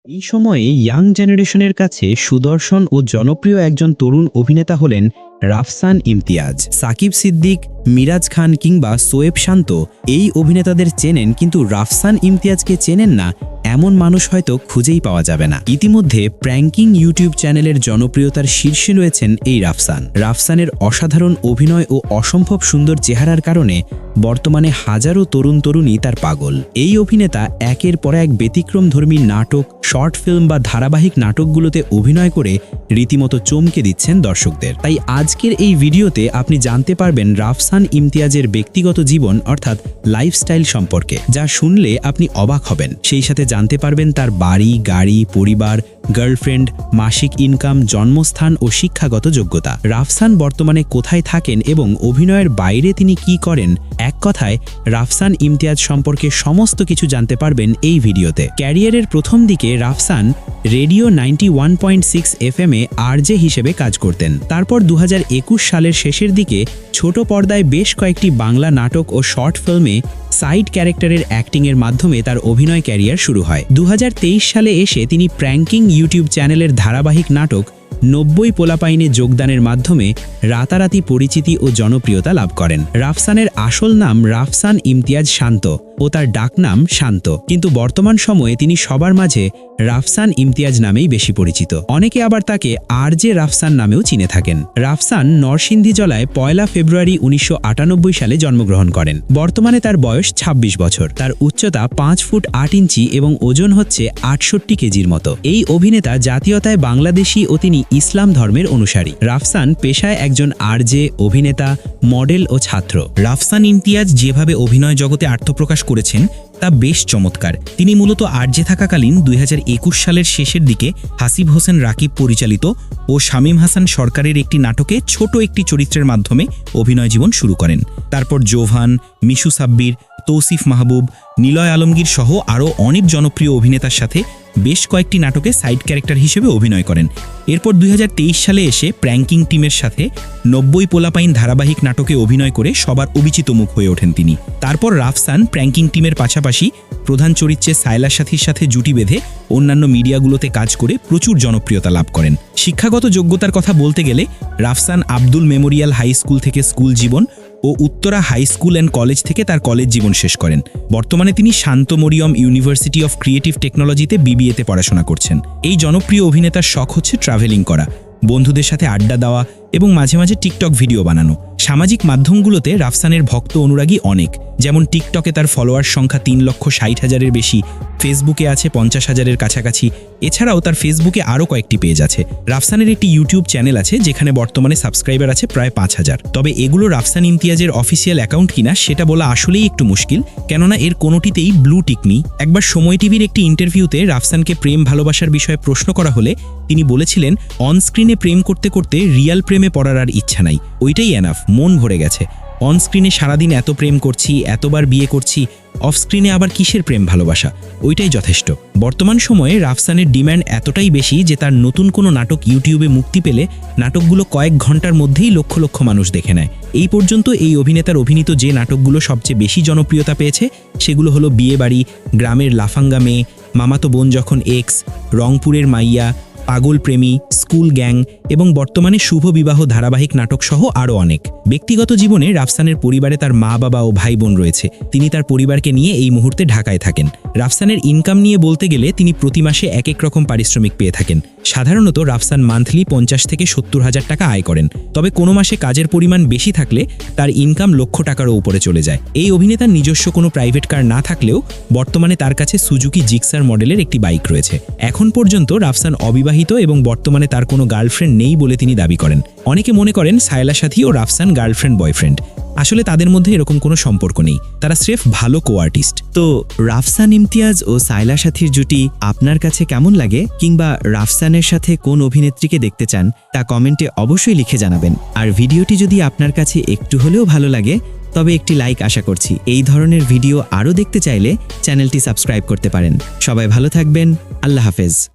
এই সময়ে ইয়াং জেনারেশনের কাছে সুদর্শন ও জনপ্রিয় একজন তরুণ অভিনেতা হলেন রাফসান ইমতিয়াজ। সাকিব সিদ্দিক, মিরাজ খান কিংবা সোয়েব শান্ত এই অভিনেতাদের চেনেন, কিন্তু রাফসান ইমতিয়াজকে চেনেন না এমন মানুষ হয়তো খুঁজেই পাওয়া যাবে না। ইতিমধ্যে প্র্যাঙ্কিং ইউটিউব চ্যানেলের জনপ্রিয়তার শীর্ষে রয়েছেন এই রাফসানের অসাধারণ অভিনয় ও অসম্ভব সুন্দর চেহারার কারণে বর্তমানে হাজারো তরুণ তরুণী তার পাগল। এই অভিনেতা একের পর এক ব্যতিক্রমধর্মী নাটক, শর্ট ফিল্ম বা ধারাবাহিক নাটকগুলোতে অভিনয় করে রীতিমতো চমকে দিচ্ছেন দর্শকদের। তাই আজকের এই ভিডিওতে আপনি জানতে পারবেন রাফসান ইমতিয়াজের ব্যক্তিগত জীবন অর্থাৎ লাইফস্টাইল সম্পর্কে, যা শুনলে আপনি অবাক হবেন। সেই সাথে জানতে পারবেন তার বাড়ি, গাড়ি, পরিবার, গার্লফ্রেন্ড, মাসিক ইনকাম, জন্মস্থান ও শিক্ষাগত যোগ্যতা। রাফসান বর্তমানে কোথায় থাকেন এবং অভিনয়ের বাইরে তিনি কি করেন, এক কথায় রাফসান ইমতিয়াজ সম্পর্কে সমস্ত কিছু জানতে পারবেন এই ভিডিওতে। ক্যারিয়ারের প্রথম দিকে রাফসান রেডিও 91.6 FM এ আরজে হিসেবে কাজ করতেন। তারপর 2021 সালের শেষের দিকে ছোট পর্দায় বেশ কয়েকটি বাংলা নাটক ও শর্ট ফিল্মে সাইড ক্যারেক্টারের অ্যাক্টিংয়ের মাধ্যমে তার অভিনয় ক্যারিয়ার শুরু হয়। 2023 সালে এসে তিনি প্র্যাঙ্কিং ইউটিউব চ্যানেলের ধারাবাহিক নাটক 90 পোলাপাইনে যোগদানের মাধ্যমে রাতারাতি পরিচিতি ও জনপ্রিয়তা লাভ করেন। রাফসানের আসল নাম রাফসান ইমতিয়াজ শান্ত ও তার ডাকনাম শান্ত, কিন্তু বর্তমান সময়ে তিনি সবার মাঝে রাফসান ইমতিয়াজ নামেই বেশি পরিচিত। অনেকে আবার তাকে আরজে রাফসান নামেও চিনে থাকেন। রাফসান নরসিংদী জেলায় 1 ফেব্রুয়ারি 1998 সালে জন্মগ্রহণ করেন। বর্তমানে তার বয়স 26 বছর। তার উচ্চতা 5 ফুট 8 ইঞ্চি এবং ওজন হচ্ছে 68 কেজির মতো। এই অভিনেতা জাতীয়তায় বাংলাদেশি ও তিনি ইসলাম ধর্মের অনুসারী। রাফসান পেশায় একজন আরজে, অভিনেতা, মডেল ও ছাত্র। রাফসান ইমতিয়াজ যেভাবে অভিনয় জগতে আত্মপ্রকাশ করেছেন তা বেশ চমৎকার। তিনি মূলত আরজে থাকাকালীন 2021 সালের শেষের দিকে হাসিব হোসেন রাকিব পরিচালিত ও শামীম হাসান সরকারের একটি নাটকে ছোট একটি চরিত্রের মাধ্যমে অভিনয় জীবন শুরু করেন। তারপর জোভান, মিশু সাব্বির, তৌসিফ মাহবুব, নিলয় আলমগীর সহ আরও অনেক জনপ্রিয় অভিনেতার সাথে বেশ কয়েকটি নাটকে সাইড ক্যারেক্টার হিসেবে অভিনয় করেন। এরপর 2023 সালে এসে প্র্যাঙ্কিং টিমের সাথে 90 পোলাপাইন ধারাবাহিক নাটকে অভিনয় করে সবার অবিচিত মুখ হয়ে ওঠেন তিনি। তারপর রাফসান প্র্যাঙ্কিং টিমের পাশাপাশি প্রধান চরিত্রে সায়লা সাথীর সাথে জুটি বেঁধে অন্যান্য মিডিয়াগুলোতে কাজ করে প্রচুর জনপ্রিয়তা লাভ করেন। শিক্ষাগত যোগ্যতার কথা বলতে গেলে Rafsan Abdul memorial high school থেকে স্কুল জীবন ও Uttara high school and college থেকে তার কলেজ জীবন শেষ করেন। বর্তমানে তিনি Shanta Mariam university of creative টেকনোলজিতে BBA-তে পড়াশোনা করছেন। এই জনপ্রিয় অভিনেতার শখ হচ্ছে ট্রাভেলিং করা, বন্ধুদের সাথে আড্ডা দেওয়া এবং মাঝে মাঝে টিকটক ভিডিও বানানো। সামাজিক মাধ্যমগুলোতে রাফসানের ভক্ত অনুরাগী অনেক, যেমন টিকটকে তার ফলোয়ার সংখ্যা 3,60,000-এর বেশি, ফেসবুকে আছে 50,000-এর কাছাকাছি। এছাড়াও তার ফেসবুকে আরও কয়েকটি পেজ আছে। রাফসানের একটি ইউটিউব চ্যানেল আছে যেখানে বর্তমানে সাবস্ক্রাইবার আছে প্রায় 5,000। তবে এগুলো রাফসান ইমতিয়াজের অফিসিয়াল অ্যাকাউন্ট কিনা সেটা বলা আসলেই একটু মুশকিল, কেননা এর কোনোটিতেই ব্লু টিক নেই। একবার সময় টিভির একটি ইন্টারভিউতে রাফসানকে প্রেম ভালোবাসার বিষয়ে প্রশ্ন করা হলে তিনি বলেছিলেন, অনস্ক্রিনে প্রেম করতে করতে রিয়াল প্রেমে পড়ার আর ইচ্ছা নাই, ওইটাই এনাফ, মন ভরে গেছে। অনস্ক্রিনে সারাদিন এত প্রেম করছি, এতবার বিয়ে করছি, অফস্ক্রিনে আবার কিসের প্রেম ভালোবাসা, ওইটাই যথেষ্ট। বর্তমান সময়ে রাফসানের ডিম্যান্ড এতটাই বেশি যে তার নতুন কোনো নাটক ইউটিউবে মুক্তি পেলে নাটকগুলো কয়েক ঘন্টার মধ্যেই লক্ষ লক্ষ মানুষ দেখে নেয়। এই পর্যন্ত এই অভিনেতার অভিনীত যে নাটকগুলো সবচেয়ে বেশি জনপ্রিয়তা পেয়েছে সেগুলো হলো বিয়েবাড়ি, গ্রামের লাফাঙ্গা মেয়ে, মামাতো বোন যখন এক্স, রংপুরের মাইয়া, পাগল প্রেমী, স্কুল গ্যাং এবং বর্তমানে শুভ বিবাহ ধারাবাহিক নাটক সহ আরও অনেক। ব্যক্তিগত জীবনে রাফসানের পরিবারে তার মা, বাবা ও ভাই বোন রয়েছে। তিনি তার পরিবারকে নিয়ে এই মুহূর্তে ঢাকায় থাকেন। রাফসানের ইনকাম নিয়ে বলতে গেলে তিনি প্রতি মাসে এক এক রকম পারিশ্রমিক পেয়ে থাকেন। সাধারণত রাফসান মান্থলি 50 থেকে 70,000 টাকা আয় করেন, তবে কোনো মাসে কাজের পরিমাণ বেশি থাকলে তার ইনকাম লক্ষ টাকারও উপরে চলে যায়। এই অভিনেতার নিজস্ব কোনো প্রাইভেট কার না থাকলেও বর্তমানে তার কাছে সুজুকি জিক্সার মডেলের একটি বাইক রয়েছে। এখন পর্যন্ত রাফসান অবিবাহিত এবং বর্তমানে তার কোনো গার্লফ্রেন্ড নেই বলে তিনি দাবি করেন। অনেকে মনে করেন সায়লা সাথী ও রাফসান গার্লফ্রেন্ড বয়ফ্রেন্ড। আসলে তাদের মধ্যে এরকম কোনো সম্পর্ক নেই, তারা স্রেফ ভালো কো-আর্টিস্ট। তো রাফসান ইমতিয়াজ ও সায়লা সাথীর জুটি আপনার কাছে কেমন লাগে, কিংবা রাফসানের সাথে কোন অভিনেত্রীকে দেখতে চান তা কমেন্টে অবশ্যই লিখে জানাবেন। আর ভিডিওটি যদি আপনার কাছে একটু হলেও ভালো লাগে তবে একটি লাইক আশা করছি। এই ধরনের ভিডিও আরও দেখতে চাইলে চ্যানেলটি সাবস্ক্রাইব করতে পারেন। সবাই ভালো থাকবেন, আল্লাহ হাফেজ।